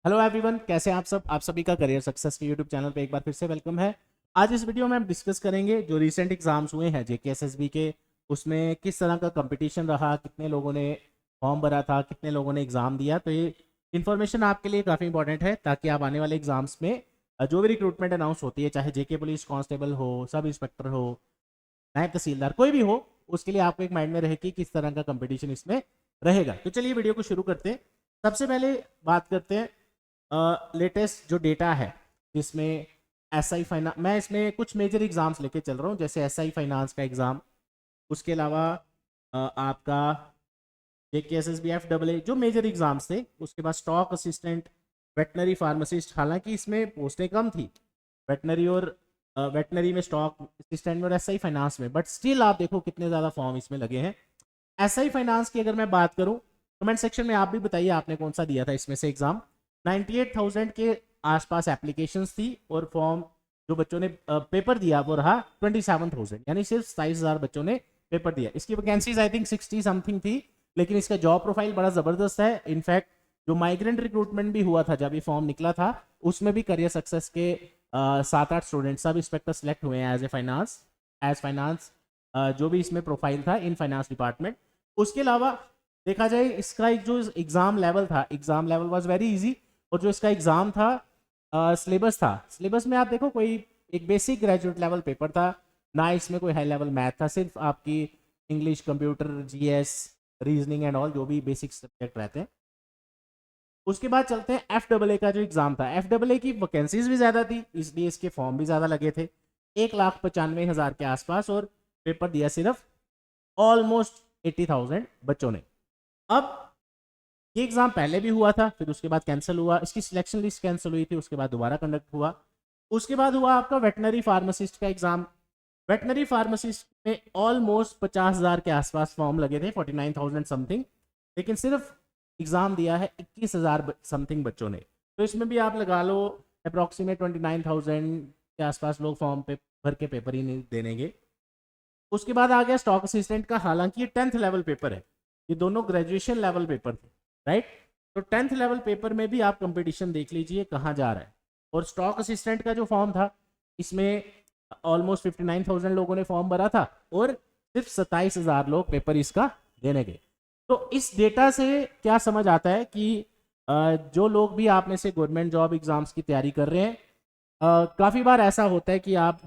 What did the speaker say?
Hello everyone, कैसे हैं आप सब। आप सभी का करियर सक्सेस के यूट्यूब चैनल पे एक बार फिर से वेलकम है। आज इस वीडियो में हम डिस्कस करेंगे जो रीसेंट एग्जाम्स हुए हैं जेकेएसएसबी के, उसमें किस तरह का कंपटीशन रहा, कितने लोगों ने फॉर्म भरा था, कितने लोगों ने एग्ज़ाम दिया। तो ये इन्फॉर्मेशन आपके लिए काफ़ी इंपॉर्टेंट है ताकि आप आने वाले एग्जाम्स में जो भी रिक्रूटमेंट अनाउंस होती है, चाहे जेके पुलिस कांस्टेबल हो, सब इंस्पेक्टर हो, नायब तहसीलदार, कोई भी हो, उसके लिए आपको एक माइंड में रहे कि किस तरह का कंपटीशन इसमें रहेगा। तो चलिए वीडियो को शुरू करते हैं। सबसे पहले बात करते हैं लेटेस्ट जो डेटा है, जिसमें एसआई फाइनेंस, मैं इसमें कुछ मेजर एग्जाम्स लेके चल रहा हूँ, जैसे एसआई फाइनेंस का एग्ज़ाम, उसके अलावा आपका जेकेएसएसबी एफडब्ल्यू जो मेजर एग्जाम्स थे, उसके बाद स्टॉक असिस्टेंट, वेटनरी फार्मासिस्ट, हालांकि इसमें पोस्टें कम थी वेटनरी और वेटनरी में, स्टॉक असिस्टेंट में और एसआई फाइनेंस में, बट स्टिल आप देखो कितने ज़्यादा फॉर्म इसमें लगे हैं। एसआई फाइनेंस की अगर मैं बात करूं, कमेंट सेक्शन में आप भी बताइए आपने कौन सा दिया था इसमें से एग्जाम। 98,000 के आसपास एप्लीकेशंस थी और फॉर्म जो बच्चों ने पेपर दिया वो रहा 27,000, यानी सिर्फ 27,000 बच्चों ने पेपर दिया। इसकी वैकेंसीज आई थिंक 60 समथिंग थी, लेकिन इसका जॉब प्रोफाइल बड़ा ज़बरदस्त है। इनफैक्ट जो माइग्रेंट रिक्रूटमेंट भी हुआ था जब ये फॉर्म निकला था, उसमें भी करियर सक्सेस के 7-8 स्टूडेंट सब इंस्पेक्टर सेलेक्ट हुए हैं एज फाइनेंस, जो भी इसमें प्रोफाइल था इन फाइनेंस डिपार्टमेंट। उसके अलावा देखा जाए, इसका एक जो एग्ज़ाम लेवल था, exam level was very easy, और जो इसका एग्ज़ाम था, सिलेबस था, सिलेबस में आप देखो कोई एक बेसिक ग्रेजुएट लेवल पेपर था, ना इसमें कोई हाई लेवल मैथ था, सिर्फ आपकी English, computer, GS, reasoning and all, जो भी बेसिक सब्जेक्ट रहते हैं। उसके बाद चलते हैं एफडब्ल्यू का जो एग्ज़ाम था। एफडब्ल्यू की वैकेंसीज भी ज़्यादा थी, इसलिए इसके फॉर्म भी ज़्यादा लगे थे, 1,95,000 के आसपास, और पेपर दिया सिर्फ ऑलमोस्ट 80,000 बच्चों ने। अब ये एग्ज़ाम पहले भी हुआ था, फिर उसके बाद कैंसिल हुआ, इसकी सिलेक्शन लिस्ट कैंसिल हुई थी, उसके बाद दोबारा कंडक्ट हुआ। उसके बाद हुआ आपका वेटनरी फार्मासिस्ट का एग्ज़ाम। वेटनरी फार्मासिस्ट में ऑलमोस्ट 50,000 के आसपास फॉर्म लगे थे, 49,000 समथिंग, लेकिन सिर्फ एग्ज़ाम दिया है 21,000 समथिंग बच्चों ने। तो इसमें भी आप लगा लो अप्रॉक्सीमेट 29,000 के आसपास लोग फॉर्म पे भर के पेपर ही नहीं देनेंगे। उसके बाद आ गया स्टॉक असिस्टेंट का, हालांकि ये 10th लेवल पेपर है, ये दोनों ग्रेजुएशन लेवल पेपर थे, राइट। तो 10th लेवल पेपर में भी आप कंपटीशन देख लीजिए कहाँ जा रहा है। और स्टॉक असिस्टेंट का जो फॉर्म था, इसमें ऑलमोस्ट 59,000 लोगों ने फॉर्म भरा था और सिर्फ 27,000 लोग पेपर इसका देने गए। तो इस डेटा से क्या समझ आता है कि जो लोग भी आप में से गवर्नमेंट जॉब एग्जाम्स की तैयारी कर रहे हैं, काफ़ी बार ऐसा होता है कि आप